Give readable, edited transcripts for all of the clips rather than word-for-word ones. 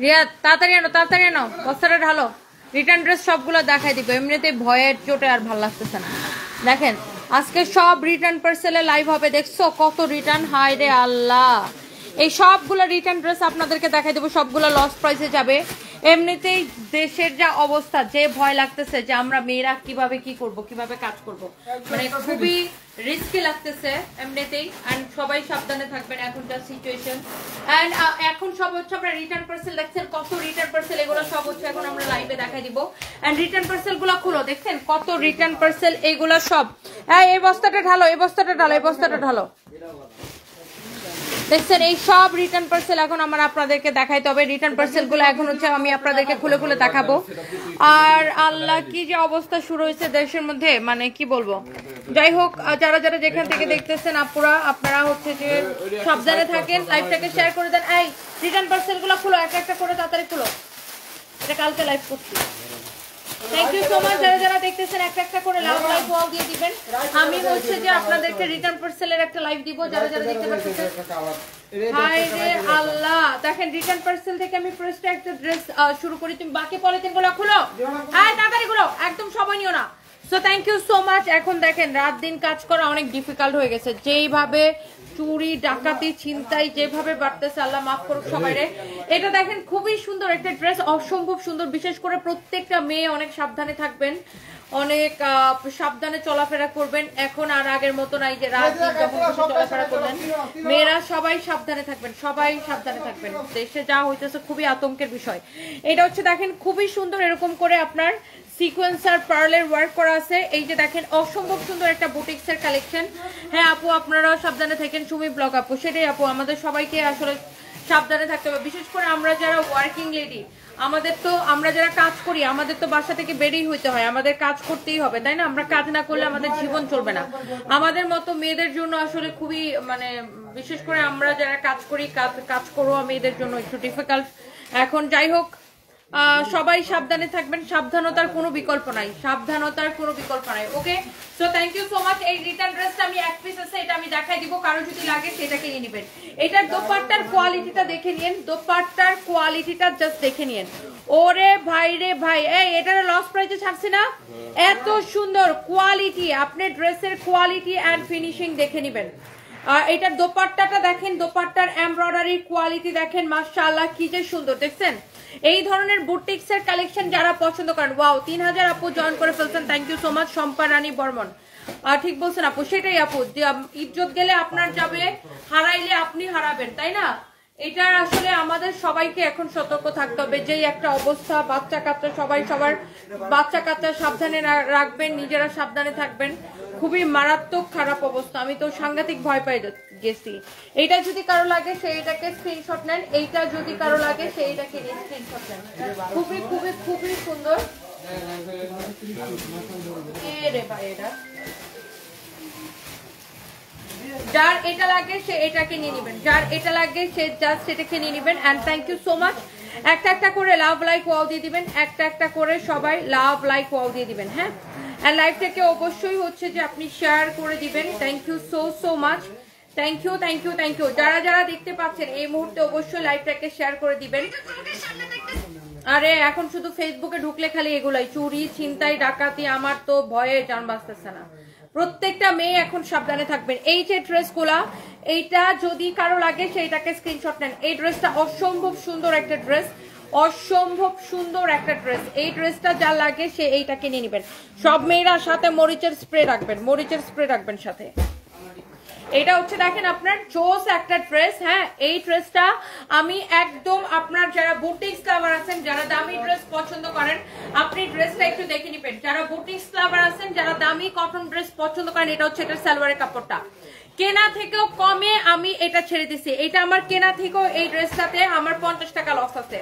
রিয়া তাড়াতাড়ি আনো বস্তাটা ঢালো। রিটার্ন ড্রেস সবগুলো দেখাই দিব, এমনিতে ভয়ের চোটে আর ভালো লাগতেছে না। দেখেন আজকে সব রিটার্ন পার্সেলে লাইভ হবে, দেখছো কত রিটার্ন, হায় রে আল্লাহ। এই সবগুলো রিটার্ন ড্রেস আপনাদেরকে দেখাই দেবো, সবগুলো লস প্রাইসে যাবে। এমনিতেই দেশের যা অবস্থা, যে ভয় লাগতেছে যে আমরা মেয়েরা কিভাবে কি করব, কিভাবে কাজ করব, মানে খুবই রিস্কি লাগতেছে এমনিতেই। এন্ড সবাই সাবধানে থাকবেন এখনকার সিচুয়েশন। এন্ড এখন সব হচ্ছে আমরা রিটার্ন পার্সেল দেখছেন, কত রিটার্ন পার্সেল, এগুলো সব হচ্ছে এখন আমরা লাইভে দেখাই দিব। এন্ড রিটার্ন পার্সেল গুলো খুলো, দেখছেন কত রিটার্ন পার্সেল, এগুলো সব। এই বস্তাটা ঢালো, এই বস্তাটা ঢালো। দেখছেন এই সব রিটার্ন পার্সেল এখন আমার আপনাদেরকে দেখাইতে হবে। রিটার্ন পার্সেল গুলো এখন হচ্ছে আমি আপনাদেরকে খুলে খুলে দেখাবো। আর আল্লাহ কি যে অবস্থা শুরু হয়েছে দেশের মধ্যে, মানে কি বলবো। যাই হোক, যারা যারা যেখান থেকে দেখতেছেন আপুরা, আপনারা হচ্ছে যে সাবধানে থাকেন, লাইভটাকে শেয়ার করে দেন। এই রিটার্ন পার্সেল গুলো খুলো, একটা একটা করে তাড়াতাড়ি খুলো, এটা কালকে লাইভ করছি। Thank you so much. যারা যারা দেখতেছেন একটা একটা করে লাইভ ওয়াও দিয়ে দিবেন। আমি হচ্ছে যে আপনাদেরকে রিটার্ন পার্সেলের একটা লাইভ দিব, যারা যারা দেখতে পাচ্ছেন। হায় রে আল্লাহ, দেখেন রিটার্ন পার্সেল থেকে আমি ফার্স্ট একটা ড্রেস শুরু করি। তুমি বাকি পলিথিন গুলো খুলো, হ্যাঁ তাড়াতাড়ি গুলো, একদম সময় নিও না। So thank you so much. এখন দেখেন রাত দিন কাজ করা অনেক ডিফিকাল্ট হয়ে গেছে, যেইভাবে চুরি ডাকাতি ছিনতাই যেভাবে বাড়তেছে, আল্লাহ মাফ করুক সবাই রে। এটা দেখেন খুবই সুন্দর একটা ড্রেস, অসম্ভব সুন্দর। বিশেষ করে প্রত্যেকটা মেয়ে অনেক সাবধানে থাকবেন, অনেক সাবধানে চলাফেরা করবেন। এখন আর আগের মতো নাই যে রাত দিন যখন চলাফেরা করবেন, মেয়েরা সবাই সাবধানে থাকবেন, সবাই সাবধানে থাকবেন। দেশে যা হইতেছে খুবই আতঙ্কের বিষয়। এটা হচ্ছে দেখেন খুবই সুন্দর, এরকম করে আপনার সিকোয়েন্সার পার্লের ওয়ার্ক করা আছে। এই যে দেখেন অসম্ভব সুন্দর একটা বুটিক্সের কালেকশন। হ্যাঁ আপু আপনারাও সাবধানে থাকেন, সুমি ব্লগ আপু। সেটাই আপু, আমাদের সবাইকে আসলে সাবধানে থাকতে হবে। বিশেষ করে আমরা যারা ওয়ার্কিং লেডি, আমাদের তো, আমরা যারা কাজ করি, আমাদের তো বাসা থেকে বেরিয়ে হইতে হয়, আমাদের কাজ করতেই হবে, তাই না? আমরা কাজ না করলে আমাদের জীবন চলবে না। আমাদের মতো মেয়েদের জন্য আসলে খুবই, মানে বিশেষ করে আমরা যারা কাজ করি, কাজ করো মেয়েদের জন্য একটু ডিফিকাল্ট এখন। যাই হোক, সবাই সাবধানে থাকবেন, সাবধানতার কোনো বিকল্প নাই, okay. So thank you so much. এই রিটার্ন ড্রেসটা আমি এক পিস আছে, এটা আমি দেখাই দিব, কারো যদি লাগে সেটাকে নিয়ে নেবেন। এটার দোপাট্টার কোয়ালিটিটা দেখে নিন, দোপাট্টার কোয়ালিটিটা জাস্ট দেখে নিন। ওরে ভাই রে ভাই, এই এটার লস প্রাইসে ছাড়ছি না, এত সুন্দর কোয়ালিটি। আপনি ড্রেসের কোয়ালিটি এন্ড ফিনিশিং দেখে নেবেন। এটার দোপাট্টাটা দেখেন, দোপাট্টার এমব্রয়ডারি কোয়ালিটি দেখেন, মাশাআল্লাহ কি যে সুন্দর। দেখছেন এই ধরনের বুটিক্সের কালেকশন যারা পছন্দ করেন, ওয়াও 3000 আপু জয়েন করে ফেলছেন, thank you so much. Shampa Rani Barman, ঠিক বলছেন আপু, সেটাই আপু, ইজ্জত গেলে আপনার যাবে, হারাইলে আপনি হারাবেন, তাই না? এটার আসলে আমাদের সবাইকে এখন সতর্ক থাকতে হবে। যেই একটা অবস্থা, বাচ্চা কাচ্চা সবাই সবার বাচ্চা কাচ্চা সাবধানে রাখবেন, নিজেরা সাবধানে থাকবেন। খুবই মারাত্মক খারাপ অবস্থা, আমি তো সাংঘাতিক ভয় পাই গেছি। এইটা যদি কারো লাগে সে এটাকে স্ক্রিনশট নেন, এইটা যদি কারো লাগে সে এটাকে স্ক্রিনশট নেন। খুবই খুবই খুবই সুন্দর। রে ভাই, এটা যার এটা লাগে সে এটাকে নিয়ে নেবেন, যার এটা লাগে সে জাস্ট এটাকে নিয়ে নেবেন। And thank you so much. একটা একটা করে লাভ লাইক ওয়াও দিয়ে দিবেন, একটা একটা করে সবাই লাভ লাইক ওয়াও দিয়ে দিবেন, হ্যাঁ। এন্ড লাইভটাকে অবশ্যই হচ্ছে যে আপনি শেয়ার করে দিবেন। Thank you so much, thank you. যারা যারা দেখতে পাচ্ছেন এই মুহূর্তে অবশ্যই লাইভটাকে শেয়ার করে দিবেন। আরে এখন শুধু ফেসবুকে ঢুকলে খালি এগুলাই, চুরি ছিনতাই ডাকাতি, আমার তো ভয়ে জান বাঁচতেছে না। প্রত্যেকটা মেয়ে এখন সাবধানে থাকবেন। এই যে ড্রেসগুলা, এইটা যদি কারো লাগে সেইটাকে স্ক্রিনশট নেন। এই ড্রেসটা অসম্ভব সুন্দর একটা ড্রেস, অসম্ভব সুন্দর একটা ড্রেস। এই ড্রেসটা যা লাগে সে এইটাকে নিয়ে নেবেন। সব মেয়েরা সাথে মরিচের স্প্রে রাখবেন, মরিচের স্প্রে রাখবেন সাথে। এটা হচ্ছে দেখেন আপনার জোস একটা ড্রেস, হ্যাঁ। এই ড্রেসটা আমি একদম, আপনার যারা বুটিক্স লাভার আছেন, যারা দামি ড্রেস পছন্দ করেন, আপনি ড্রেসটা একটু দেখে নিবেন। যারা বুটিক্স লাভার আছেন, যারা দামি কটন ড্রেস পছন্দ করেন, এটা হচ্ছে এটার সালোয়ারের কাপড়টা কেনা থেকেও কমে আমি এটা ছেড়ে দিছি। এটা আমার কেনা থেকেও, এই ড্রেসটাতে আমার 50 টাকা লস আছে।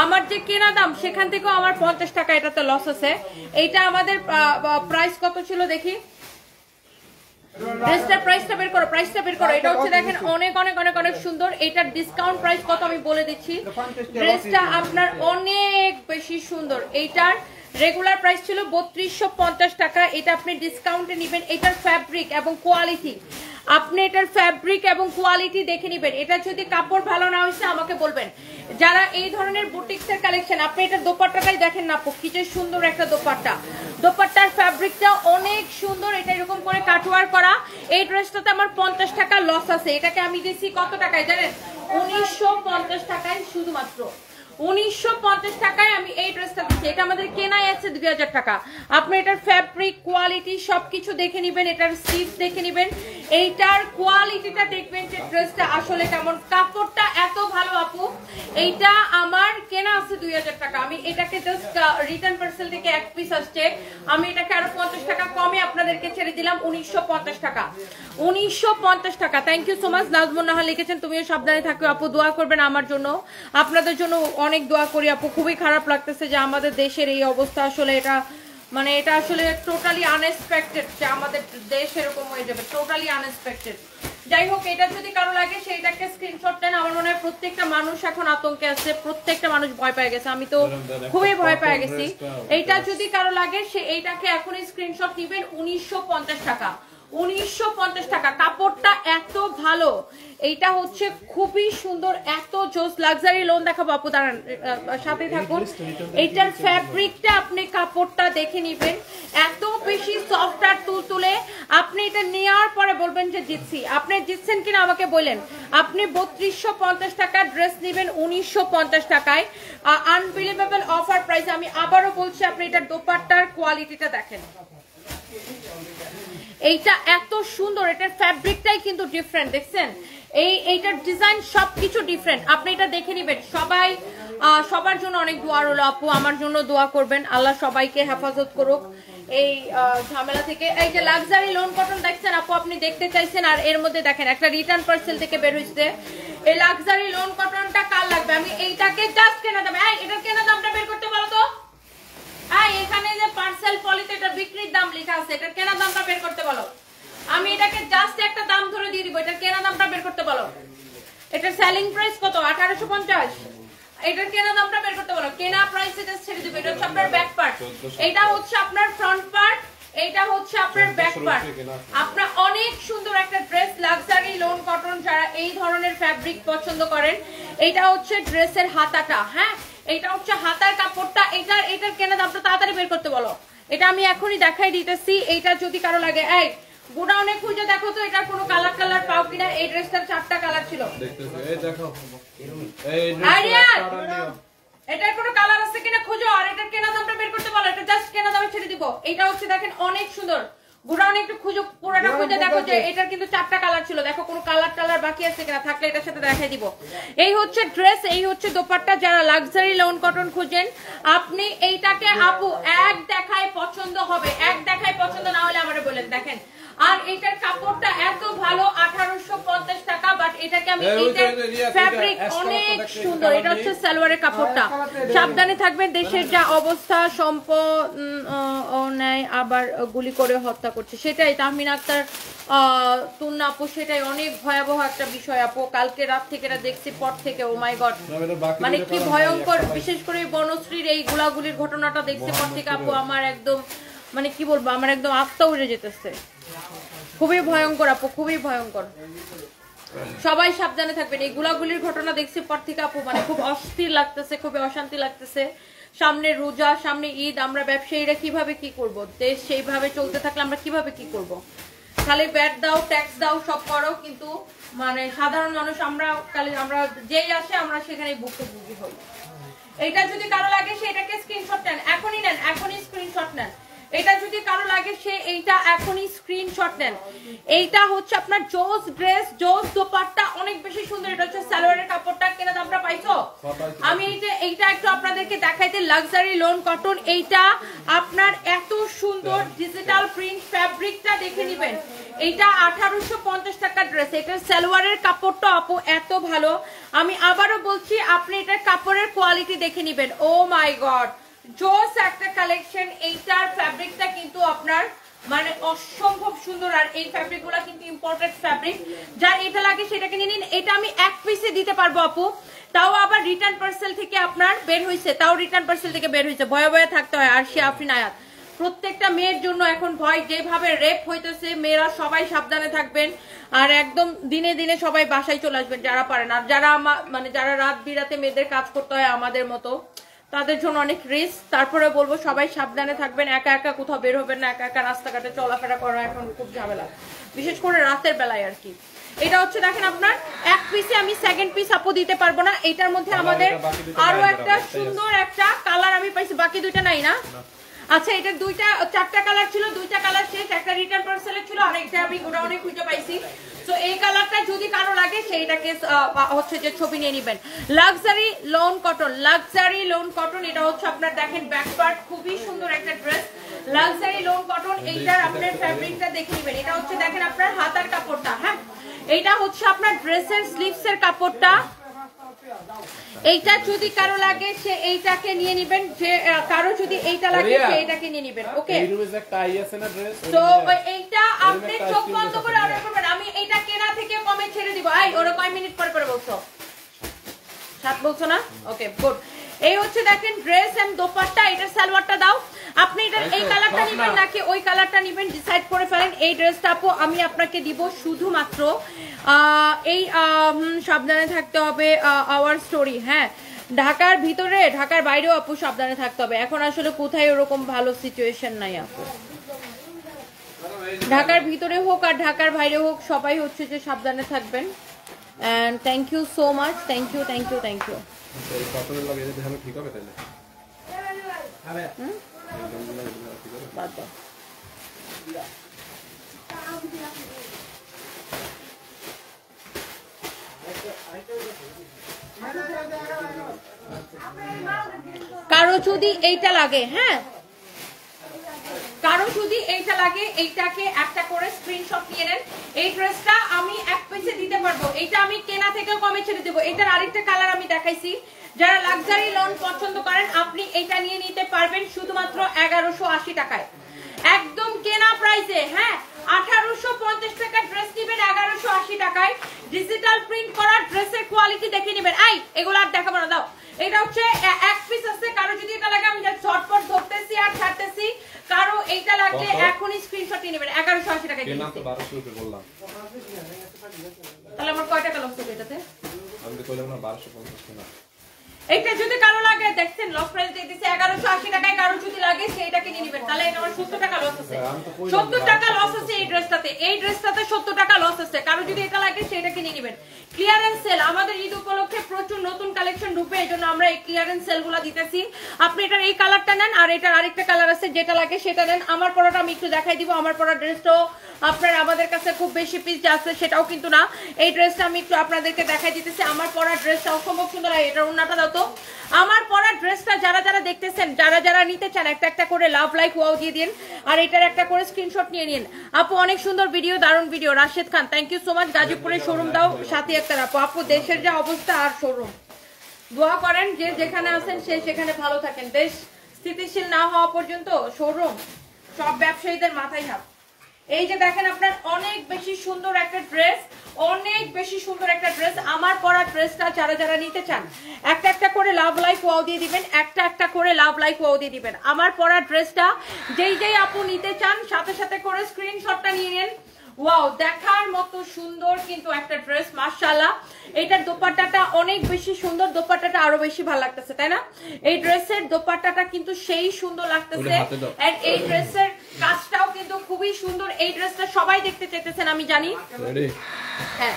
আমার যে কেনা দাম সেখান থেকেও আমার 50 টাকা এটাতে লস আছে। এইটা আমাদের প্রাইস কত ছিল দেখি, ড্রেসটার প্রাইসটা বের করো। এটা হচ্ছে দেখেন অনেক অনেক অনেক অনেক সুন্দর। এটার ডিসকাউন্ট প্রাইস কত আমি বলে দিচ্ছি। ড্রেসটা আপনার অনেক বেশি সুন্দর। এইটার রেগুলার প্রাইস ছিল 3250 টাকা, এটা আপনি ডিসকাউন্টে নেবেন। এটার ফ্যাব্রিক এবং কোয়ালিটি আপনি এটার ফ্যাব্রিক এবং কোয়ালিটি দেখে নেবেন। এটা যদি কাপড় ভালো না হয়েছে আমাকে বলবেন। যারা এই ধরনের বুটিক্সের কালেকশন, আপনি এটা দোপাট্টাটাই দেখেন না আপু, কি যে সুন্দর একটা দোপাট্টা। দোপাট্টার ফ্যাব্রিকটা অনেক সুন্দর, এটা এরকম করে কাটওয়ার করা। এই ড্রেসটাতে আমার 50 টাকা লস আছে। এটাকে আমি দিচ্ছি কত টাকায় জানেন? 1950 টাকায়, শুধুমাত্র 1950 টাকায় আমি এই ড্রেসটা দিচ্ছি। এটা আমাদের কেনাই আছে 2000 টাকা। আপনি এটার ফ্যাব্রিক কোয়ালিটি সবকিছু দেখে নেবেন, এটার স্টিচ দেখে নেবেন, এইটার কোয়ালিটিটা দেখবেন যে ড্রেসটা আসলে কেমন। কাপড়টা এত ভালো আপু, এইটা আমার কেনা আছে 2000 টাকা। আমি এটাকে জাস্ট রিটার্ন পার্সেল থেকে এক পিস আসছে, আমি এটাকে আরো 50 টাকা কমে আপনাদেরকে ছেড়ে দিলাম 1950 টাকা। 1950 টাকা। Thank you so much. Nazmun Naha লিখেছেন তুমিও সাবধানে থাকো আপু, দোয়া করবেন আমার জন্য, আপনাদের জন্য অনেক দোয়া করি আপু। খুবই খারাপ লাগতেছে যে আমাদের দেশের এই অবস্থা, আসলে এটা মানে এটা আসলে টোটালি আনএক্সপেক্টেড যে আমাদের দেশ এরকম হয়ে যাবে, টোটালি আনএক্সপেক্টেড। যাই হোক, এটা যদি কারো লাগে সেইটাকে স্ক্রিনশট দেন। আমার মনে হয় প্রত্যেকটা মানুষ এখন আতঙ্কে আছে, প্রত্যেকটা মানুষ ভয় পেয়ে গেছে, আমি তো খুবই ভয় পেয়ে গেছি। এইটা যদি কারো লাগে সে এইটাকে এখনই স্ক্রিনশট নিবেন। 1950 টাকা, 1950 টাকা। কাপড়টা এত ভালো, এইটা হচ্ছে খুবই সুন্দর, এত জোস। লাক্সারি লোন দেখাবো আপু, দাঁড়ান সাথে থাকুন। এইটার ফ্যাব্রিকটা আপনি কাপড়টা দেখে নিবেন, এত বেশি সফট আর তুলতুলে। আপনি এটা নেওয়ার পরে বলবেন যে জিতছি। আপনি জিতছেন কিনা আমাকে বলেন। আপনি 3250 টাকার ড্রেস নেবেন 1950 টাকায়, আনবিলিভেবল অফার প্রাইস। আমি আবারও বলছি, আপনি এটার দোপাট্টার কোয়ালিটিটা দেখেন, এইটা এত সুন্দর। এটার ফ্যাব্রিকটাই কিন্তু ডিফারেন্ট, দেখছেন? এইটার ডিজাইন সবকিছু ডিফারেন্ট। আপনি এটা দেখে নিবেন। সবাই সবার জন্য অনেক দোয়া রইল আপু, আমার জন্য দোয়া করবেন, আল্লাহ সবাইকে হেফাজত করুক এই ঝামেলা থেকে। এই যে লাক্সারি লোন কটন দেখছেন আপু, আপনি দেখতে চাইছেন, আর এর মধ্যে দেখেন একটা রিটার্ন পার্সেল থেকে বের হয়েছে। এই লাক্সারি লোন কটনটা কার লাগবে? আমি এইটাকে জাস্ট কেনা দামে, এটার কেনা দামটা বের করতে বলো তো। এখানে যে পার্সেল পলিতে এটা বিক্রির দাম লেখা আছে, এটার কেনা দামটা বের করতে বলো। আমি এটাকে জাস্ট একটা দাম ধরে দিয়ে দিব, এটার কেনা দামটা বের করতে বলো। এটার সেলিং প্রাইস কত? 1850। এটার কেনা দামটা বের করতে বলো। কেনা প্রাইসে জাস্ট ছেড়ে দিব। এটা হচ্ছে আপনার ব্যাক পার্ট, এটা হচ্ছে আপনার ফ্রন্ট পার্ট, এইটা হচ্ছে আপনার ব্যাক পার্ট। আপনার অনেক সুন্দর একটা ড্রেস, লাক্সারি লোন কটন। যারা এই ধরনের ফ্যাব্রিক পছন্দ করেন, এইটা হচ্ছে ড্রেসের হাতাটা। হ্যাঁ, এটা হচ্ছে হাতার কাপড়টা। এটার কেনা দামটা তাড়াতাড়ি বের করতে বলো। এটা আমি এখনই দেখাই দিতেছি। এইটা যদি কারো লাগে, এই গোডাউনে খুঁজে দেখো তো এটার কোনো কালার পাও কিনা। এই ড্রেসটার 4টা কালার ছিল, এটার কোনো কালার আছে কিনা খুঁজো, আর এটার কেনা দামটা বের করতে বলো। এটা জাস্ট কেনা দামে ছেড়ে দিব। এটা হচ্ছে দেখেন অনেক সুন্দর। গোডাউনে একটু খুঁজো, পুরোটা খুঁজে দেখো যে এটার কিন্তু 4টা কালার ছিল। দেখো কোনো কালার বাকি আছে কিনা, থাকলে এটার সাথে দেখাই দিব। এই হচ্ছে ড্রেস, এই হচ্ছে দোপাট্টা। যারা লাক্সারি লোন কটন খুঁজেন, আপনি এইটাকে আপু এক দেখায় পছন্দ হবে, এক দেখায় পছন্দ না হলে আমারে বলেন। দেখেন, আর এটার কাপড়টা এত ভালো, 1850 টাকা। বাট এটাকে আমি, এইটার ফ্যাব্রিক অনেক সুন্দর। এটা হচ্ছে সালোয়ারের কাপড়টা। সাবধানে থাকবেন, দেশের যা অবস্থা, সম্পদ নেয় আবার গুলি করে হত্যা করছে, সেটাই তাহমিন আক্তার তুন্না আপু, সেটাই অনেক ভয়াবহ একটা বিষয় আপু। কালকে রাত থেকে এটা দেখছি, পর থেকে ও মাই গড, মানে কি ভয়ঙ্কর। বিশেষ করে বনশ্রীর এই গুলাগুলির ঘটনাটা দেখছি পর থেকে আপু, আমার একদম মানে কি বলবো, আমার একদম আত্মা উড়ে যেতেছে। খুবই ভয়ঙ্কর আপু, খুবই ভয়ঙ্কর। সবাই সাবধানে থাকবেন। এই গুলাগুলির ঘটনা দেখছি পর থেকে আপু, মানে খুব অস্থির লাগতেছে, খুবই অশান্তি লাগতেছে। সামনে রোজা, সামনে ঈদ, আমরা ব্যবসায়ীরা কিভাবে কি করব? দেশ সেইভাবে চলতে থাকলে আমরা কিভাবে কি করব? খালি ব্যাট দাও, ট্যাক্স দাও, সব করো, কিন্তু মানে সাধারণ মানুষ আমরা যেই আসে আমরা সেখানে ভুক্তভোগী হই। এটা যদি কারো লাগে সেটাকে স্ক্রিনশট নেন, এখনই নেন, এখনই স্ক্রিনশট নেন। এটা যদি কারো লাগে সে এইটা এখনই স্ক্রিনশট নেন। এইটা হচ্ছে আপনার জোস ড্রেস, জোস দোপাট্টা, অনেক বেশি সুন্দর। এটা হচ্ছে সালোয়ারের কাপড়টা। কেনা দামটা পাইছো? আমি এইটা একটু আপনাদেরকে দেখাইতে, লাক্সারি লোন কটন। এইটা আপনার এত সুন্দর ডিজিটাল প্রিন্ট, ফ্যাব্রিকটা দেখে নিবেন। এইটা 1850 টাকার ড্রেস। এটার সালোয়ারের কাপড়টা আপু এত ভালো। আমি আবারও বলছি, আপনি এটার কাপড়ের কোয়ালিটি দেখে নিবেন। ও মাই গড, জোস একটা কালেকশন। এইটার ফ্যাব্রিকটা কিন্তু আপনার মানে অসম্ভব সুন্দর, আর এই ফ্যাব্রিক গুলা কিন্তু ইম্পোর্টেড ফ্যাব্রিক। যার এটা লাগে সেটাকে নিয়ে নিন। এটা আমি এক পিসে দিতে পারবো আপু, তাও আবার রিটার্ন পার্সেল থেকে আপনার বের হয়েছে, তাও রিটার্ন পার্সেল থেকে বের হয়েছে, ভয়ে ভয়ে থাকতে হয়। আর সে আফরিন আয়াত প্রত্যেকটা মেয়ের জন্য এখন ভয়, যেভাবে রেপ হইতেছে, মেয়েরা সবাই সাবধানে থাকবেন। আর একদম দিনে দিনে সবাই বাসায় চলে আসবেন যারা পারেন। আর যারা মানে যারা রাত বিরাতে মেয়েদের কাজ করতে হয় আমাদের মতো, তাদের জন্য অনেক রিস্ক। তারপরে বলবো সবাই সাবধানে থাকবেন, একা একা কোথাও বের হবেন না, একা একা রাস্তাঘাটে চলাফেরা করা এখন খুব ঝামেলা, বিশেষ করে রাতের বেলায় আর কি। এটা হচ্ছে দেখেন আপনার এক পিসে আমি সেকেন্ড পিস আপু দিতে পারবো না। এটার মধ্যে আমাদের আরো একটা সুন্দর একটা কালার আমি পাইছি, বাকি দুইটা নাই না? আচ্ছা, এটা চারটা কালার ছিল, দুইটা কালার শেষ, একটা রিটার্ন পার্সেলে ছিল, আর একটা আমি গোডাউনে খুঁজে পাইছি। তো এই কালারটা যদি কারো লাগে সেইটাকে হচ্ছে যে ছবি নিয়ে নেবেন। Luxury loan cotton, luxury loan cotton, এটা হচ্ছে আপনার দেখেন ব্যাক পার্ট, খুবই সুন্দর একটা ড্রেস, লাক্সারি লোন কটন। এইটার আপনার ফ্যাব্রিকটা দেখে নেবেন। এটা হচ্ছে দেখেন আপনার হাতার কাপড়টা, হ্যাঁ এইটা হচ্ছে আপনার ড্রেসের স্লিভস এর কাপড়টা। এইটা যদি কারো লাগে সে এইটাকে নিয়ে নেবেন, যে কারো যদি এইটা লাগে সে এইটাকে নিয়ে নেবেন। ওকে, এই রুমে একটা আই আছে না ড্রেস, তো এইটা আপনি চোখ বন্ধ করে অর্ডার করবেন। আমি এইটা কেনা থেকে কমে ছেড়ে দিব। আই ওরা কয় মিনিট পর পরে বলছো? 7 বলছো না? Okay good. এই হচ্ছে দেখেন ড্রেস এন্ড দোপাট্টা। এটার সালোয়ারটা দাও। আপনি এটা এই কালারটা নেবেন নাকি ওই কালারটা নেবেন ডিসাইড করে ফেলেন। এই ড্রেসটা আপু আমি আপনাকে দিব শুধুমাত্র এই সাবধানে থাকতে হবে আওয়ার স্টোরি, হ্যাঁ ঢাকার ভিতরে ঢাকার বাইরেও আপু সাবধানে থাকতে হবে। এখন আসলে কোথায় ওরকম ভালো সিচুয়েশন নাই আপু, ঢাকার ভিতরে হোক আর ঢাকার বাইরে হোক সবাই হচ্ছে যে সাবধানে থাকবেন। And thank you so much, thank you thank you thank you. এই কটনের লাগে যদি ভালো ঠিক হবে তাহলে হবে। বাদ দাও। কারো যদি এইটা লাগে, হ্যাঁ কারো যদি এইটা লাগে এইটাকে একটা করে স্ক্রিনশট নিয়ে নেন। এই ড্রেসটা আমি এক পিসে দিতে পারবো, এটা আমি কেনা থেকেও কমে ছেড়ে দেবো। এটার আরেকটা কালার আমি দেখাইছি। যারা লাক্সারি লোন পছন্দ করেন আপনি এটা নিয়ে নিতে পারবেন শুধুমাত্র 1180 টাকায়, একদম কেনা প্রাইসে। হ্যাঁ 1850 টাকা ড্রেস নিবেন 1180 টাকায়। ডিজিটাল প্রিন্ট করা ড্রেসের কোয়ালিটি দেখে নেবেন। এই এগুলো আর দেখাবো না, দাও। এটা হচ্ছে এক পিস আছে, কারো যদি এটা লাগে আমি ঝটপট ধরতেছি আর ছাড়তেছি। কারো এইটা লাগলে এখনই স্ক্রিনশট নিয়ে নেবেন। 1180 টাকা কেনা তো 1200 রুপে বললাম, তাহলে আমার কয় টাকা লস হবে এটাতে? আমি তো কইলাম না 1250 কেনা। এইটা যদি কারো লাগে দেখছেন লস প্রাইস দিয়ে দিছি 1180 টাকায়, কারো যদি লাগে সেইটাকে নিয়ে নেবেন। তাহলে এটা আমার 70 টাকা লস আছে, 70 টাকা লস আছে এই ড্রেসটাতে। এই ড্রেসটাতে 70 টাকা লস আছে, কারো যদি এটা লাগে সেইটাকে নিয়ে নেবেন। ক্লিয়ারেন্স সেল, আমাদের ঈদ উপলক্ষে প্রচুর নতুন কালেকশন ঢুকবে, এজন্য আমরা এই ক্লিয়ারেন্স সেলগুলো দিতেছি। আপনি এটার এই কালারটা নেন আর এটার আরেকটা কালার আছে, যেটা লাগে সেটা নেন। আমার পরাটা আমি একটু দেখাই দিব। আমার পরা ড্রেসটাও আপনার আমাদের কাছে খুব বেশি পিস আছে সেটাও কিন্তু না। এই ড্রেসটা আমি একটু আপনাদেরকে দেখাই দিতেছি। আমার পরা ড্রেসটা অসম্ভব সুন্দর, এটার ওন্নাটা দাও তো। আমার পরা ড্রেসটা যারা যারা দেখতেছেন, যারা যারা নিতে চান একটা একটা করে লাভ লাইক ওয়াও দিয়ে দিন, আর এটার একটা করে স্ক্রিনশট নিয়ে নিন। আপু অনেক সুন্দর ভিডিও, দারুণ video. Rashed Khan thank you so much. গাজীপুরের শোরুম দাও সাথী একটা আপু। আপু দেশের যে অবস্থা আর শোরুম, দোয়া করেন যে যেখানে আছেন সে সেখানে ভালো থাকেন। দেশ স্থিতিশীল না হওয়া পর্যন্ত শোরুম সব ব্যবসায়ীদের মাথায় হাত। এই যে দেখেন আপনার অনেক বেশি সুন্দর একটা ড্রেস, অনেক বেশি সুন্দর একটা ড্রেস। আমার পরা ড্রেসটা যারা যারা নিতে চান একটা একটা করে লাভ লাইক ওয়াও দিয়ে দিবেন, একটা একটা করে লাভ লাইক ওয়াও দিয়ে দিবেন। আমার পরা ড্রেসটা যেই যেই আপু নিতে চান সাথে সাথে করে স্ক্রিনশটটা নিয়ে নেন। ওয়াও, দেখার মতো সুন্দর কিন্তু একটা ড্রেস, মাশাআল্লাহ। এইটার দোপাট্টাটা অনেক বেশি সুন্দর, দোপাট্টাটা আরো বেশি ভালো লাগতেছে, তাই না? এই ড্রেসের দোপাট্টাটা কিন্তু সেই সুন্দর লাগতেছে, এন্ড এই ড্রেসের কাজটাও কিন্তু খুবই সুন্দর। এই ড্রেসটা সবাই দেখতে চাইতেছেন আমি জানি। হ্যাঁ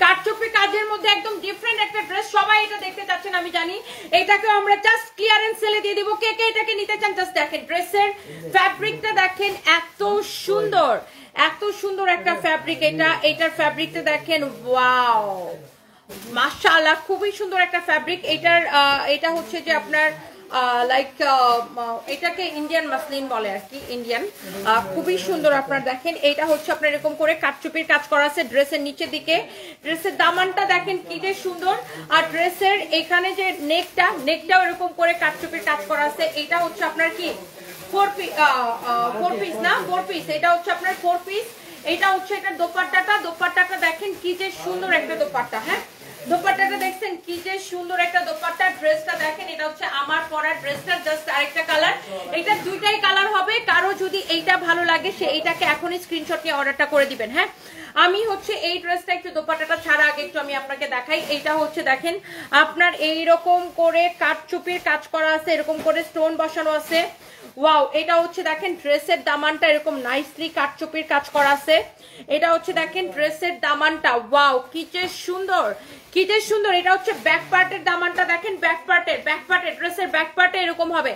কাটচুপি কাজের মধ্যে একদম ডিফারেন্ট একটা ড্রেস, সবাই এটা দেখতে চাচ্ছেন আমি জানি। এটাকে আমরা জাস্ট ক্লিয়ারেন্স সেলে দিয়ে দিব। কে কে এটাকে নিতে চান জাস্ট দেখেন, ড্রেসের ফ্যাব্রিকটা দেখেন এত সুন্দর, এত সুন্দর একটা ফ্যাব্রিক। এটার ফ্যাব্রিকটা দেখেন, ওয়াও মাশাআল্লাহ, খুবই সুন্দর একটা ফ্যাব্রিক। এটা হচ্ছে যে আপনার লাইক এটাকে ইন্ডিয়ান মাসলিন বলে আর কি, ইন্ডিয়ান। খুবই সুন্দর আপনার দেখেন। এটা হচ্ছে আপনার এরকম করে কাটচুপির কাজ করা আছে ড্রেসের নিচের দিকে। ড্রেসের দামানটা দেখেন কি যে সুন্দর, আর ড্রেসের এখানে যে নেকটাও এরকম করে কাটচুপির কাজ করা আছে। এটা হচ্ছে আপনার কি 4 পিস না 4 পিস, এটা হচ্ছে আপনার 4 পিস। এটা হচ্ছে এটার দোপাট্টাটা দেখেন কি যে সুন্দর একটা দোপাট্টা। হ্যাঁ দোপাট্টাটা দেখছেন কি যে সুন্দর একটা দোপাট্টা। ড্রেসটা দেখেন, এটা হচ্ছে আমার পরার ড্রেসটার জাস্ট আরেকটা কালার। এটা দুইটাই কালার হবে। কারো যদি এইটা ভালো লাগে সে এইটাকে এখনই স্ক্রিনশট নিয়ে অর্ডারটা করে দিবেন। হ্যাঁ, আমি হচ্ছে এই ড্রেসটা একটু দোপাট্টাটা ছাড়া আগে একটু আমি আপনাকে দেখাই। এইটা হচ্ছে দেখেন আপনার এইরকম করে কাঠচুপির কাজ করা আছে, এরকম করে স্টোন বসানো আছে। ওয়াও, এটা হচ্ছে দেখেন ড্রেসের দামানটা এরকম নাইসলি কাঠচুপির কাজ করা আছে। এটা হচ্ছে দেখেন ড্রেসের দামানটা, ওয়াও কি যে সুন্দর, কি যে সুন্দর। এটা হচ্ছে ব্যাক পার্টের দামানটা দেখেন, ব্যাক পার্টের ড্রেসের ব্যাক পার্টে এরকম হবে।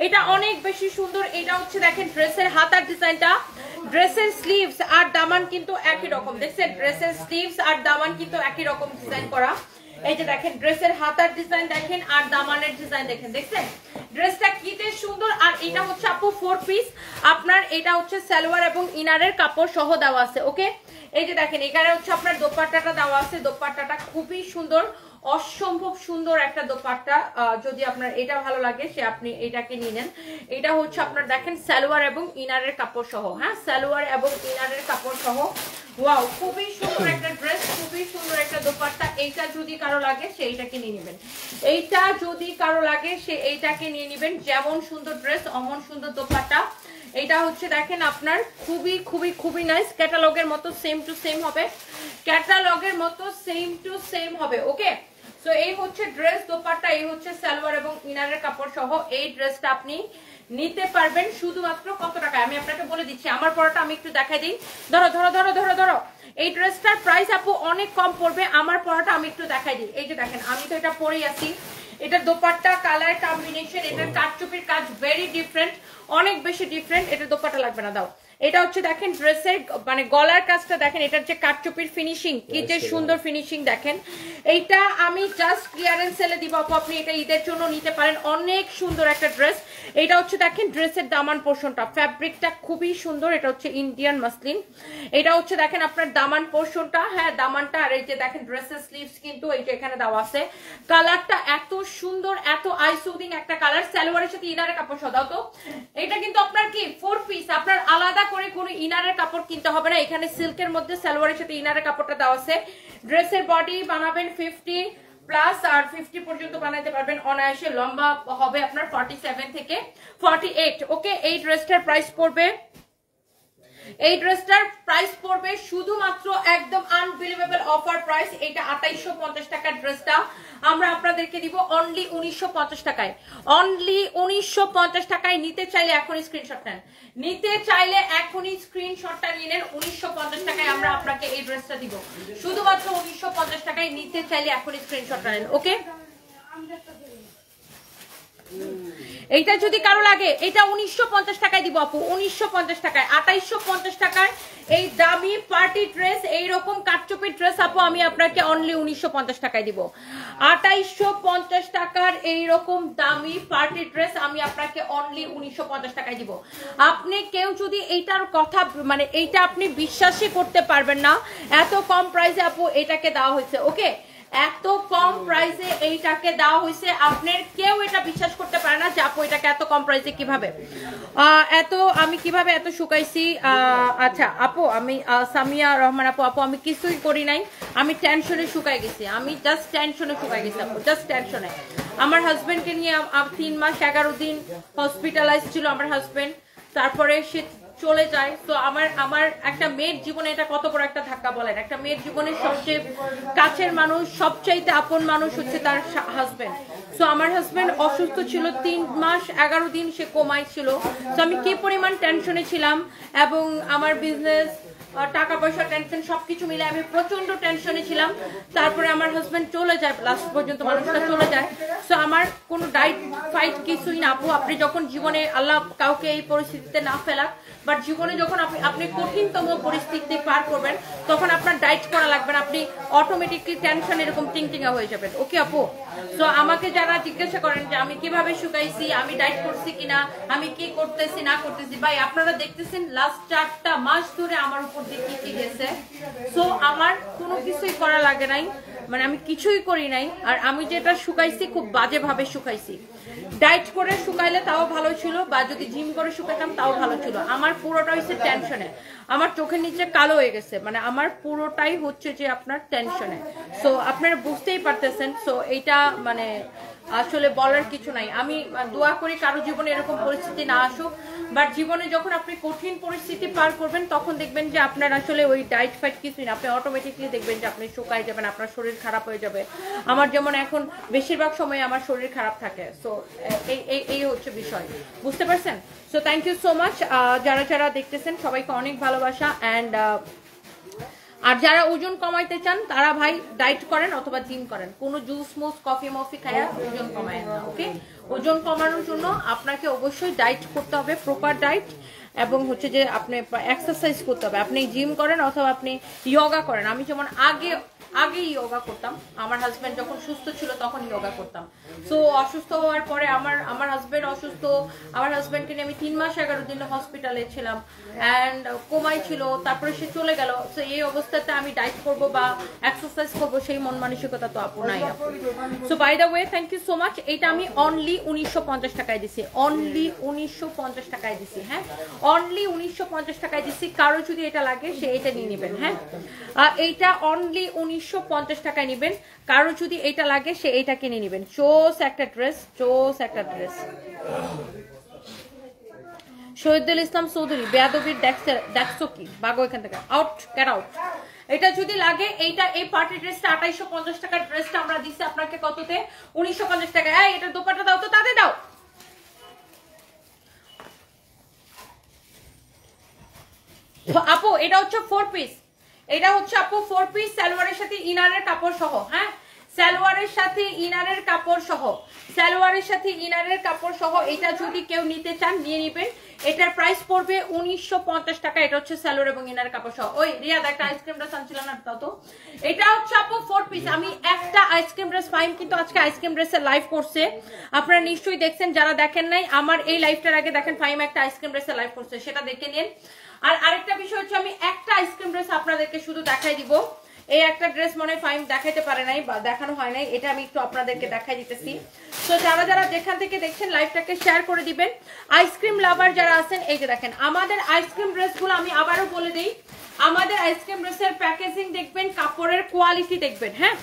এটা অনেক বেশি সুন্দর। এটা হচ্ছে দেখেন ড্রেসের হাতার ডিজাইনটা, ড্রেসের স্লিভস আর দামান কিন্তু একই রকম। দেখছেন ড্রেসের স্লিভস আর দামান কিন্তু একই রকম ডিজাইন করা। এই যে দেখেন ড্রেসের হাতার ডিজাইন দেখেন আর দামানের ডিজাইন দেখেন, দেখছেন ড্রেসটা কি যে সুন্দর। আর এটা হচ্ছে আপু 4 পিস, আপনার এটা হচ্ছে সালোয়ার এবং ইনারের কাপড় সহ দেওয়া আছে। ওকে, এই যে দেখেন এখানে হচ্ছে আপনার দোপাট্টাটা দেওয়া আছে। দোপাট্টাটা খুবই সুন্দর, অসম্ভব সুন্দর একটা দোপাট্টা। যদি আপনার এটা ভালো লাগে সে আপনি এটাকে নিয়ে নেন। এটা হচ্ছে আপনার দেখেন সালোয়ার এবং ইনারের কাপড় সহ। হ্যাঁ, সালোয়ার এবং ইনারের কাপড় সহ। ওয়াও, খুবই সুন্দর একটা ড্রেস, খুবই সুন্দর একটা দোপাট্টা। এইটা যদি কারো লাগে সে এইটাকে নিয়ে নেবেন। এইটা যদি কারো লাগে সে এইটাকে নিয়ে নেবেন। যেমন সুন্দর ড্রেস অমন সুন্দর দোপাট্টা। এটা হচ্ছে দেখেন আপনার খুবই খুবই খুবই নাইস, ক্যাটালগের মতো সেম টু সেম হবে, ক্যাটালগের মতো সেম টু সেম হবে। ওকে, সো এই হচ্ছে ড্রেস দোপাট্টা, এই হচ্ছে সালোয়ার এবং ইনারের কাপড় সহ। এই ড্রেসটা আপনি নিতে পারবেন শুধুমাত্র কত টাকায় আমি আপনাকে বলে দিচ্ছি। আমার পরাটা আমি একটু দেখাই দিই। ধরো ধরো ধরো ধরো ধরো, এই ড্রেসটার প্রাইস আপু অনেক কম পড়বে। আমার পরাটা আমি একটু দেখাই দিই। এই যে দেখেন আমি তো এটা পরেই আছি। এটা দোপাট্টা কালার কম্বিনেশন, এটার কাঠচুপির কাজ ভেরি ডিফারেন্ট, অনেক বেশি ডিফারেন্ট। এটা দোপাট্টা লাগবে না, দাও। এটা হচ্ছে দেখেন ড্রেসের মানে গলার কাজটা দেখেন, এটার যে কাঠচুপির ফিনিশিং কি যে সুন্দর ফিনিশিং দেখেন। এইটা আমি জাস্ট ক্লিয়ারেন্স সেলে দিব আপু, আপনি এটা ঈদের জন্য নিতে পারেন। অনেক সুন্দর একটা ড্রেস। এটা হচ্ছে দেখেন ড্রেসের দামান পোর্শনটা, ফ্যাব্রিকটা খুবই সুন্দর। এটা হচ্ছে ইন্ডিয়ান মাসলিন। এটা হচ্ছে দেখেন আপনার দামান পোর্শনটা, হ্যাঁ দামানটা। আর এই যে দেখেন ড্রেসের স্লিভস কিন্তু এই যে এখানে দেওয়া আছে। কালারটা এত সুন্দর, এত আই সুদিং একটা কালার। সালোয়ারের সাথে ইনারের কাপড় সহ দাও তো। এটা কিন্তু আপনার কি 4 পিস, আপনার আলাদা করে কোনো ইনারের কাপড় কিনতে হবে না। এখানে সিল্কের মধ্যে সালোয়ারের সাথে ইনারের কাপড়টা দেওয়া আছে। ড্রেসের বডি বানাবেন 50 প্লাস, আর 50 পর্যন্ত বানাতে পারবেন অনায়াসে। লম্বা হবে আপনার 47 থেকে 48। ওকে, এই ড্রেসটার প্রাইস পড়বে, এই ড্রেসটার প্রাইস পড়বে শুধুমাত্র একদম আনবিলিভেবল অফার প্রাইস। এটা 2850 টাকার ড্রেসটা আমরা আপনাদেরকে দিব অনলি 1950 টাকায়। অনলি 1950 টাকায়। নিতে চাইলে এখনই স্ক্রিনশট নেন, নিতে চাইলে এখনই স্ক্রিনশটটা নিয়ে নেন। 1950 টাকায় আমরা আপনাকে এই ড্রেসটা দিব, শুধুমাত্র 1950 টাকায়। নিতে চাইলে এখনই স্ক্রিনশটটা নেন। ওকে, এইটা যদি কারো লাগে এটা 1950 টাকায় দিব আপু, 1950 টাকায়। 2850 টাকার এই দামি পার্টি ড্রেস, এইরকম কাটচুপি ড্রেস আপু আমি আপনাকে অনলি 1950 টাকায় দিব। 2850 টাকার এইরকম দামি পার্টি ড্রেস আমি আপনাকে অনলি 1950 টাকায় দিব। আপনি কেউ যদি এইটার কথা মানে এইটা আপনি বিশ্বাসই করতে পারবেন না, এত কম প্রাইসে আপু এটাকে দেওয়া হয়েছে। ওকে, এত কম প্রাইসে এইটাকে দেওয়া হয়েছে, আপনার কেউ এটা বিশ্বাস করতে পারে না যে আপু এটাকে এত কম প্রাইসে কিভাবে এত আমি কিভাবে এত শুকাইছি। আচ্ছা আপু, আমি সামিয়া রহমান আপু, আপু আমি কিছুই করি নাই, আমি টেনশনে শুকাই গেছি, আমি জাস্ট টেনশনে শুকাই গেছি আপু, জাস্ট টেনশনে। আমার হাজবেন্ডকে নিয়ে 3 মাস 11 দিন হসপিটালাইজ ছিল আমার হাজবেন্ড, তারপরে সে চলে যায়। তো আমার একটা মেয়ের জীবনে এটা কত বড় একটা ধাক্কা বলেন। একটা মেয়ের জীবনের সবচেয়ে কাছের মানুষ, সবচাইতে আপন মানুষ হচ্ছে তার হাজবেন্ড। তো আমার হাজবেন্ড অসুস্থ ছিল 3 মাস 11 দিন, সে কোমায় ছিল। তো আমি কি পরিমাণ টেনশনে ছিলাম, এবং আমার বিজনেস, টাকা পয়সা টেনশন সবকিছু মিলে আমি প্রচন্ড টেনশনে ছিলাম। তারপরে আমার হাজবেন্ড চলে যায়, লাস্ট পর্যন্ত মানুষটা চলে যায়। তো আমার কোনো ডায়েট ফাইট কিছুই না আপু। আপনি যখন জীবনে, আল্লাহ কাউকে এই পরিস্থিতিতে না ফেলাক, বাট জীবনে যখন আপনি কঠিনতম পরিস্থিতি পার করবেন তখন আপনার ডায়েট করা লাগবে না, আপনি অটোমেটিকলি টেনশন এরকম টিংটিঙা হয়ে যাবেন। ওকে আপু, তো আমাকে যারা জিজ্ঞাসা করেন যে আমি কিভাবে শুকাইছি, আমি ডায়েট করছি কিনা, আমি কি করতেছি না করতেছি, ভাই আপনারা দেখতেছেন লাস্ট 4টা মাস ধরে আমার উপর দিয়ে কি কি গেছে। সো আমার কোনো কিছুই করা লাগে নাই, মানে আমি কিছুই করি নাই। আর আমি যেটা শুকাইছি খুব বাজেভাবে শুকাইছি। ডায়েট করে শুকাইলে তাও ভালো ছিল, বা যদি জিম করে শুকাইতাম তাও ভালো ছিল। আমার পুরোটা হচ্ছে টেনশনে, আমার চোখের নিচে কালো হয়ে গেছে, মানে আমার পুরোটাই হচ্ছে যে আপনার টেনশনে। সো আপনারা বুঝতেই পারতেছেন। সো এইটা মানে আসলে বলার কিছু নাই। আমি দোয়া করি কারো জীবনে এরকম পরিস্থিতি না আসুক, বাট জীবনে যখন আপনি কঠিন পরিস্থিতি পার করবেন তখন দেখবেন যে আপনার আসলে ওই ডায়েট ফাইট কিছুই না, আপনি অটোমেটিকলি দেখবেন যে আপনি শুকাই যাবেন, আপনার শরীর খারাপ হয়ে যাবে। আমার যেমন এখন বেশিরভাগ সময় আমার শরীর খারাপ থাকে। সো এই হচ্ছে বিষয়, বুঝতে পারছেন? So thank you so much যারা যারা দেখতেছেন, সবাইকে অনেক ভালোবাসা। অ্যান্ড আর যারা ওজন কমাইতে চান তারা ভাই ডায়েট করেন অথবা জিম করেন, কোনো জুস মুস কফি মফি খায়া ওজন কমায় না। ওকে, ওজন কমানোর জন্য আপনাকে অবশ্যই ডায়েট করতে হবে, প্রপার ডায়েট, এবং হচ্ছে যে আপনি এক্সারসাইজ করতে হবে। আপনি জিম করেন অথবা আপনি ইয়োগা করেন। আমি যেমন আগে ইয়োগা করতাম, আমার হাজব্যান্ড যখন সুস্থ ছিল তখন ইয়োগা করতাম। সো অসুস্থ হওয়ার পরে আমার হাজব্যান্ড অসুস্থ, আমার হাজব্যান্ডকে নিয়ে আমি 3 মাস 11 দিন হসপিটালে ছিলাম, অ্যান্ড কোমায় ছিল, তারপরে সে চলে গেল। সো এই অবস্থাতে আমি ডায়েট করব বা এক্সারসাইজ করব সেই মন মানসিকতা তো আপু নাই। So by the way thank you so much. এটা আমি অনলি 1950 টাকায় দিছি, অনলি 1950 টাকায় দিছি। হ্যাঁ, অনলি 1950 টাকায় দিছি। কারো যদি এটা লাগে সে এটা নিয়ে নেবেন। হ্যাঁ, এইটা অনলি 1950 টাকায় নেবেন। কারো যদি এটা লাগে সে এটা কিনে নেবেন। চোস একটা ড্রেস, চোস একটা ড্রেস। শহীদুল ইসলাম চৌধুরী, বেয়াদবির দেখছো কি? বাগো এখান থেকে, আউট, গেট আউট। এটা যদি লাগে, এইটা এই পার্টি ড্রেসটা 2850 টাকার ড্রেসটা আমরা দিছি আপনাকে কততে? 1950 টাকা। এই এটা দোপাট্টা দাও তো, তাতে দাও। আপু এটা হচ্ছে 4 পিস, এটা হচ্ছে আপু 4 পিস সালোয়ারের সাথে ইনারের কাপড় সহ। হ্যাঁ, সালোয়ারের সাথে ইনারের কাপড় সহ, সালোয়ারের সাথে ইনারের কাপড় সহ। এটা যদি কেউ নিতে চান নিয়ে নেবেন। এটার প্রাইস পড়বে 1950 টাকা। এটা হচ্ছে সালোয়ার এবং ইনারের কাপড় সহ। ওই রিয়াদ একটা আইসক্রিম ড্রেস আনছিল না, তাও তো। এটা হচ্ছে আপু 4 পিস। আমি একটা আইসক্রিম ড্রেস ফাইম কিন্তু আজকে আইসক্রিম ড্রেসের লাইভ করছে, আপনারা নিশ্চয়ই দেখছেন। যারা দেখেন নাই, আমার এই লাইভটার আগে দেখেন ফাইম একটা আইসক্রিম ড্রেসের লাইভ করছে, সেটা দেখে নিন। আর আরেকটা বিষয় হচ্ছে আমি একটা আইসক্রিম ড্রেস আপনাদেরকে শুধু দেখাই দিব। এই একটা ড্রেস মনে হয় ফাইম দেখাইতে পারে নাই বা দেখানো হয় নাই, এটা আমি একটু আপনাদেরকে দেখাই দিতেছি। তো যারা যারা যেখান থেকে দেখছেন লাইভটাকে শেয়ার করে দিবেন। আইসক্রিম লাভার যারা আছেন, এই যে দেখেন আমাদের আইসক্রিম ড্রেসগুলো, আমি আবারও বলে দিই, আমাদের আইসক্রিম ড্রেসের প্যাকেজিং দেখবেন, কাপড়ের কোয়ালিটি দেখবেন। হ্যাঁ,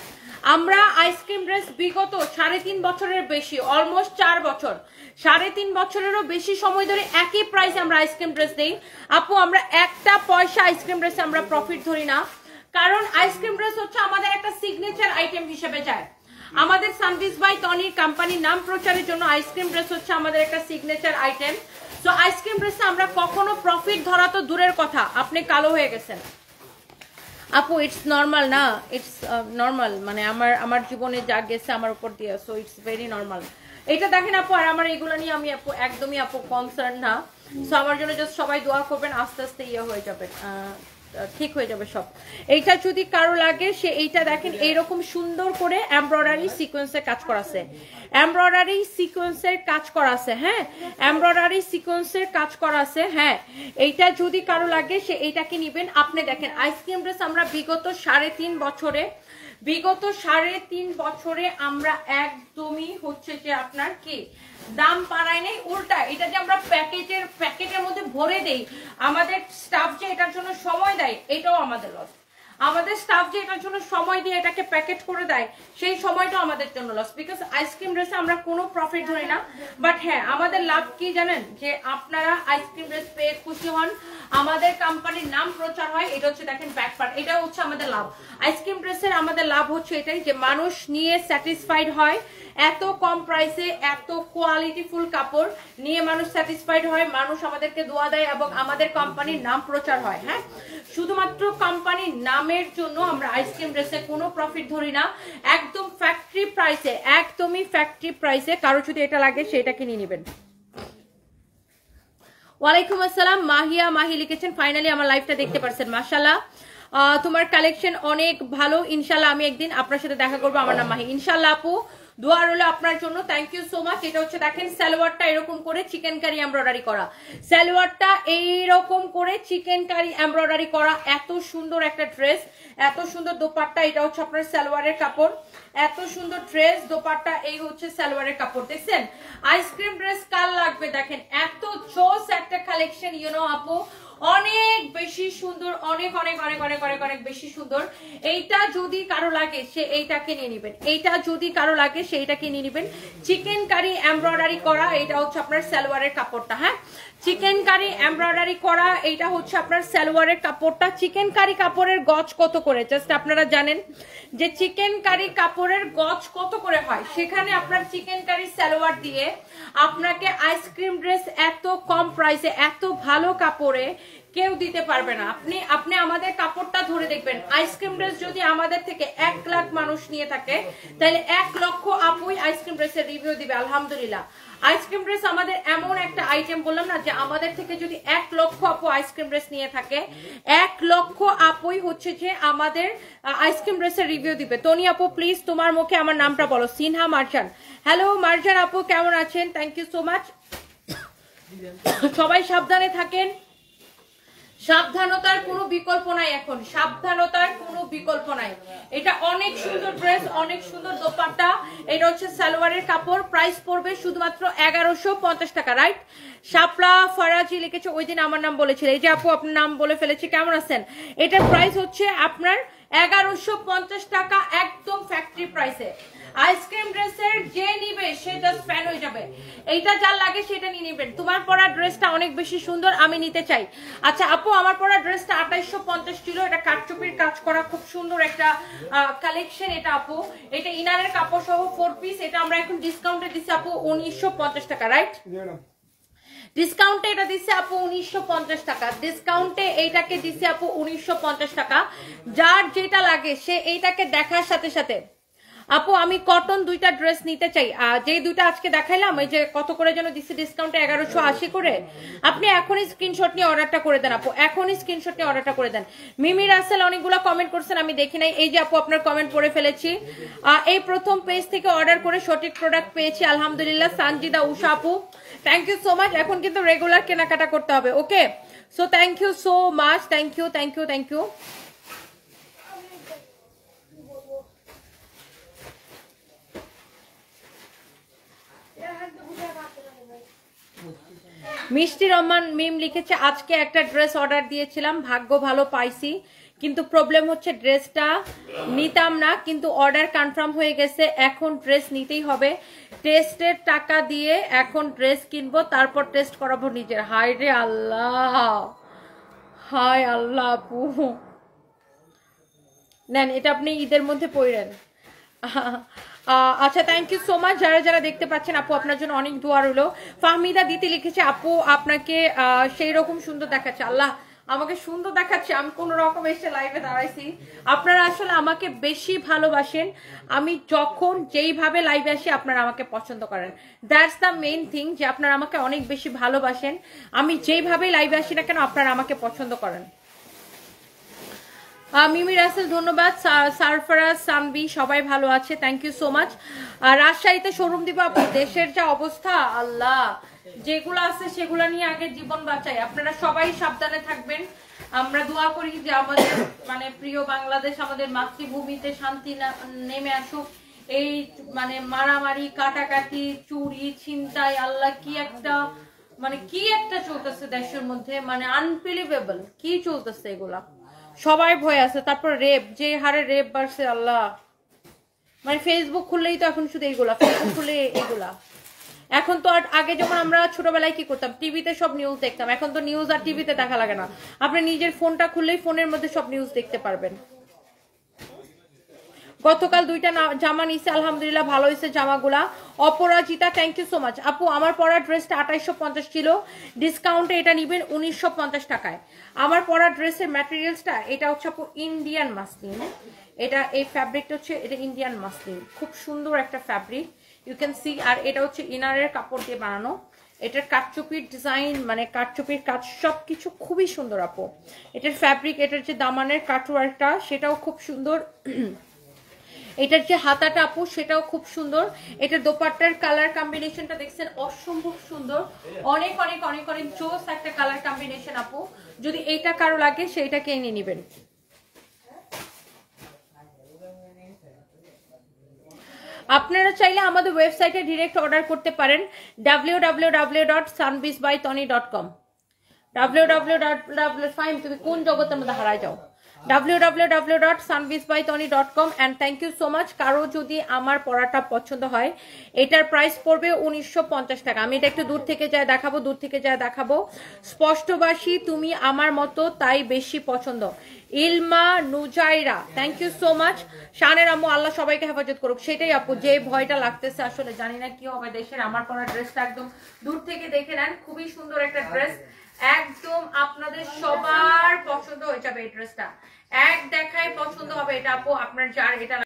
আমরা আইসক্রিম ড্রেস বিগত 3.5 বছরের বেশি, অলমোস্ট 4 বছর, 3.5 বছরেরও বেশি সময় ধরে একই প্রাইসে আমরা আইসক্রিম ড্রেস দেই। আপু আমরা একটা পয়সা আইসক্রিম ড্রেসে আমরা প্রফিট ধরি না, কারণ আইসক্রিম ড্রেস হচ্ছে আমাদের একটা সিগনেচার আইটেম হিসেবে যায়। আমাদের সানভিস বাই টনির কোম্পানির নাম প্রচারের জন্য আইসক্রিম ড্রেস হচ্ছে আমাদের একটা সিগনেচার আইটেম। সো আইসক্রিম ড্রেসে আমরা কখনো প্রফিট ধরা তো দূরের কথা, আপনি কালো হয়ে গেছেন আপু, ইটস নর্মাল না, ইটস নর্মাল, মানে আমার জীবনে যা গেছে আমার উপর দিয়ে, সো ইটস ভেরি নর্মাল। এটা দেখেন আপু, আর আমার এগুলো নিয়ে আমি আপু একদমই আপু কনসার্ন না। সো আমার জন্য জাস্ট সবাই দোয়া করবেন, আস্তে আস্তে ইয়ে হয়ে যাবে, ঠিক হয়ে যাবে সব। এইটা যদি কারো লাগে সে এইটা দেখেন, এইরকম সুন্দর করে এমব্রয়ডারি সিকোয়েন্সের কাজ করা আছে, এমব্রয়ডারি সিকোয়েন্সের কাজ করা আছে। হ্যাঁ, এমব্রয়ডারি সিকোয়েন্সের কাজ করা আছে। হ্যাঁ, এইটা যদি কারো লাগে সে এইটাকে নিবেন। আপনি দেখেন আইসক্রিম ড্রেস আমরা বিগত 3.5 বছরে আমরা একদমই হচ্ছে যে আপনার কি দাম বাড়ায় নাই, উল্টা এটা যে আমরা প্যাকেটের মধ্যে ভরে দেই, আমাদের স্টাফ যে এটার জন্য সময় দেয়, এটাও আমাদের লস। আমাদের স্টাফ যে এটার জন্য সময় দিয়ে এটাকে প্যাকেট করে দেয়, সেই সময়টাও আমাদের জন্য লস, বিকজ আইসক্রিম ড্রেসে আমরা কোনো প্রফিট ধরি না। বাট হ্যাঁ, আমাদের লাভ কি জানেন, যে আপনারা আইসক্রিম ড্রেস পেয়ে খুশি হন, আমাদের কোম্পানির নাম প্রচার হয়, এটা হচ্ছে দেখেন ব্যাক পার্ট, এটা হচ্ছে আমাদের লাভ। আইসক্রিম ড্রেসের আমাদের লাভ হচ্ছে এটাই, যে মানুষ নিয়ে স্যাটিসফাইড হয়, এত কম প্রাইসে এত কোয়ালিটিফুল কাপড় নিয়ে মানুষ স্যাটিসফাইড হয়, মানুষ আমাদেরকে দোয়া দেয় এবং আমাদের কোম্পানির নাম প্রচার হয়। হ্যাঁ, শুধুমাত্র কোম্পানির নামের জন্য আমরা আইসক্রিম ড্রেসে কোনো প্রফিট ধরি না, একদম ফ্যাক্টরি প্রাইসে, একদমই ফ্যাক্টরি প্রাইসে। কারো যদি এটা লাগে সেটা কিনে নেবেন। ওয়ালাইকুম আসসালাম, মাহি লিখেছেন ফাইনালি আমার লাইভটা দেখতে পারছেন, মাশাআল্লাহ। তোমার কালেকশন অনেক ভালো, ইনশাল্লাহ আমি একদিন আপনার সাথে দেখা করবো। আমার নাম মাহি, ইনশাল্লাহ আপু দোয়া রইলো আপনার জন্য। Thank you so much. এটা হচ্ছে দেখেন সালোয়ারটা এরকম করে চিকেন কারি এমব্রয়ডারি করা, সালোয়ারটা এইরকম করে চিকেন কারি এমব্রয়ডারি করা, এত সুন্দর একটা ড্রেস, এত সুন্দর দোপাট্টা। এটা হচ্ছে আপনার সালোয়ারের কাপড়, এত সুন্দর ড্রেস দোপাট্টা, এই হচ্ছে সালোয়ারের কাপড়। দেখছেন আইসক্রিম ড্রেস কার লাগবে, দেখেন এত জোস একটা কালেকশন, ইউনো আপু অনেক বেশি সুন্দর, অনেক অনেক অনেক অনেক অনেক অনেক বেশি সুন্দর। এইটা যদি কারো লাগে সে এইটাকে নিয়ে নিবেন, এইটা যদি কারো লাগে সেইটাকে নিয়ে নিবেন। চিকেন কারি এমব্রয়ডারি করা, এটা হচ্ছে আপনার সালোয়ারের কাপড়টা। হ্যাঁ, চিকেন কারি এমব্রয়ডারি করা, এইটা হচ্ছে আপনার সালোয়ারের কাপড়টা। চিকেন কারি কাপড়ের গজ কত করে, জাস্ট আপনারা জানেন যে চিকেন কারি কাপড়ের গজ কত করে হয়, সেখানে আপনার চিকেন কারি সালোয়ার দিয়ে আপনাকে আইসক্রিম ড্রেস এত কম প্রাইসে এত ভালো কাপড়ে কেউ দিতে পারবে না। আপনি আমাদের কাপড়টা ধরে দেখবেন, আইসক্রিম ড্রেস যদি আমাদের থেকে 1 লাখ মানুষ নিয়ে থাকে তাহলে 1 লক্ষ আপুই আইসক্রিম ড্রেসের রিভিউ দিবে। আলহামদুলিল্লাহ, আইসক্রিম ড্রেস আমাদের এমন একটা আইটেম, বললাম না যে আমাদের থেকে যদি 1 লক্ষ আপু আইসক্রিম ড্রেস নিয়ে থাকে, 1 লক্ষ আপুই হচ্ছে যে আমাদের আইসক্রিম ড্রেসের রিভিউ দিবে। তনি আপু প্লিজ তোমার মুখে আমার নামটা বলো। সিনহা মার্জান, হ্যালো মার্জান আপু কেমন আছেন? Thank you so much. সবাই সাবধানে থাকেন, সাবধানতার কোনো বিকল্প নাই, এখন সাবধানতার কোনো বিকল্প নাই। এটা অনেক সুন্দর ড্রেস, অনেক সুন্দর দোপাট্টা। এটা হচ্ছে সালোয়ারের কাপড়, প্রাইস পড়বে শুধুমাত্র 1150 টাকা। রাইট, শাপলা ফরাজি লিখেছে, ওই দিন আমার নাম বলেছিল, এই যে আপু আপনার নাম বলে ফেলেছি, কেমন আছেন? এটার প্রাইস হচ্ছে আপনার 1150 টাকা, একদম ফ্যাক্টরি প্রাইসে। আইসক্রিম ড্রেসের যে নিবে সে জাস্ট ফ্যান হয়ে যাবে। এইটা যার লাগে সেটা নিয়ে নেবেন। তোমার পরা ড্রেসটা অনেক বেশি সুন্দর, আমি নিতে চাই। আচ্ছা আপু, আমার পরা ড্রেসটা 2850 ছিল, এটা কাটচুপির কাজ করা, খুব সুন্দর একটা কালেকশন। এটা আপু, এটা ইনারের কাপড় সহ 4 পিস, এটা আমরা এখন ডিসকাউন্টে দিচ্ছি আপু 1950 টাকা। রাইট, ডিসকাউন্টে এটা দিচ্ছে আপু 1950 টাকা, ডিসকাউন্টে এইটাকে দিচ্ছে আপু 1950 টাকা। যার যেটা লাগে সে এইটাকে দেখার সাথে সাথে, আপু আমি কটন 2টা ড্রেস নিতে চাই, যে 2টা আজকে দেখাইলাম, এই যে কত করে যেন দিচ্ছে ডিসকাউন্টে 1180 করে, আপনি এখনই স্ক্রিনশট নিয়ে অর্ডারটা করে দেন আপু, এখনই স্ক্রিনশট নিয়ে অর্ডারটা করে দেন। মিমি রাসেল অনেকগুলো কমেন্ট করছেন, আমি দেখি নাই, এই যে আপু আপনার কমেন্ট পড়ে ফেলেছি। এই প্রথম পেজ থেকে অর্ডার করে সঠিক প্রোডাক্ট পেয়েছি আলহামদুলিল্লাহ। সানজিদা উষা আপু থ্যাংক ইউ সো মাচ। এখন কিন্তু রেগুলার কেনাকাটা করতে হবে, okay? So thank you so much, thank you thank you thank you. Mishti Rahman মিম লিখেছে, আজকে একটা ড্রেস অর্ডার দিয়েছিলাম, ভাগ্য ভালো পাইছি, কিন্তু প্রবলেম হচ্ছে ড্রেসটা নিতাম না, কিন্তু অর্ডার কনফার্ম হয়ে গেছে, এখন ড্রেস নিতেই হবে। টেস্টের টাকা দিয়ে এখন ড্রেস কিনবো, তারপর টেস্ট করাবো নিজের। হায় রে আল্লাহ, হায় আল্লাহ আপু, নেন এটা আপনি ঈদের মধ্যে পড়েন। আচ্ছা থ্যাংক ইউ সো মাচ যারা যারা দেখতে পাচ্ছেন, আপু আপনার জন্য অনেক দোয়া রইলো। ফাহমিদা দিতে লিখেছে, আপু আপনাকে সেই রকম সুন্দর দেখাচ্ছে, আল্লাহ আমাকে সুন্দর দেখাচ্ছে, আমি কোন রকম এসে লাইভে দাঁড়াইছি। আপনারা আসলে আমাকে বেশি ভালোবাসেন, আমি যখন যেইভাবে লাইভে আসি আপনারা আমাকে পছন্দ করেন, দ্যাটস দ্য মেইন থিং, যে আপনারা আমাকে অনেক বেশি ভালোবাসেন, আমি যেইভাবে লাইভে আসি না কেন আপনারা আমাকে পছন্দ করেন। মিমি রাসেল ধন্যবাদ, সারফরাজ সানবি সবাই ভালো আছে, থ্যাংক ইউ সো মাচ। রাজশাহীতে শোরুম দিব আপু, দেশের যা অবস্থা আল্লাহ, যেগুলো আছে সেগুলো নিয়ে আগে জীবন বাঁচাই। আপনারা সবাই সাবধানে থাকবেন, আমরা দোয়া করি যে আমাদের মানে প্রিয় বাংলাদেশ, আমাদের মাতৃভূমিতে শান্তি নেমে আসুক। এই মানে মারামারি কাটাকাটি চুরি ছিনতাই, আল্লাহ কি একটা চলতেছে দেশের মধ্যে, মানে আনবিলিভেবল কি চলতেছে এগুলা, সবাই ভয় আছে। তারপর রেপ, যে হারে রেপ বাড়ছে আল্লাহ, মানে ফেসবুক খুললেই তো এখন শুধু এইগুলা, ফেসবুক খুলে এইগুলা। এখন তো আর আগে যেমন আমরা ছোটবেলায় কি করতাম, টিভিতে সব নিউজ দেখতাম, এখন তো নিউজ আর টিভিতে দেখা লাগে না, আপনি নিজের ফোনটা খুললেই ফোনের মধ্যে সব নিউজ দেখতে পারবেন। গতকাল 2টা জামা নিছে আলহামদুলিল্লাহ, ভালো হয়েছে জামাগুলা। অপরাজিতা থ্যাংক ইউ সো মাচ। আপু আমার পরা ড্রেসটা 2850 ছিল, ডিসকাউন্টে এটা নিবেন 1950 টাকায়। আমার পরা ড্রেসের ম্যাটেরিয়ালসটা এটা হচ্ছে আপু ইন্ডিয়ান মাসলিন, এটা এই ফ্যাব্রিকটা হচ্ছে এটা ইন্ডিয়ান মাসলিন, খুব সুন্দর একটা ফ্যাব্রিক, ইউ ক্যান সি। আর এটা হচ্ছে ইনারের কাপড় দিয়ে বানানো, এটার কাটচুপির ডিজাইন মানে কাটচুপির কাজ সবকিছু খুবই সুন্দর আপু। এটার ফ্যাব্রিক, এটার যে দামানের কাটওয়ার্কটা সেটাও খুব সুন্দর। এটার যে হাতাটা আপু সেটাও খুব সুন্দর। এটার দোপাট্টার কালার কম্বিনেশনটা দেখছেন অসম্ভব সুন্দর, অনেক অনেক অনেক অনেক জোস একটা কালার কম্বিনেশন আপু। যদি এইটা কারো লাগে সেইটাকে নিয়ে নেবেন। আপনারা চাইলে আমাদের ওয়েবসাইটে ডিরেক্ট অর্ডার করতে পারেন www.sunbeachbytony.com। www. তুমি কোন জগতের মধ্যে হারায় যাও। www.sunbeachbytony.com and thank you so much। কারো যদি আমার পড়াটা পছন্দ হয়, এটার প্রাইস পড়বে 1950 টাকা। আমি এটা একটু দূর থেকে যায় দেখাবো। স্পষ্টবাসী তুমি আমার মতো তাই বেশি পছন্দ। ইলমা Nujaira, thank you so much. শানের আম্মু, আল্লাহ সবাইকে হেফাজত করুক। সেটাই আপু, যে ভয়টা লাগতেছে আসলে, জানি না কি হবে দেশের। আমার পরা ড্রেসটা একদম দূর থেকে দেখে নেন, খুবই সুন্দর একটা ড্রেস, একদম আপনাদের সবার পছন্দ হয়ে যাবে এই ড্রেসটা। এক দেখায় পছন্দ হবে এটা আপু, আপনার যার এটা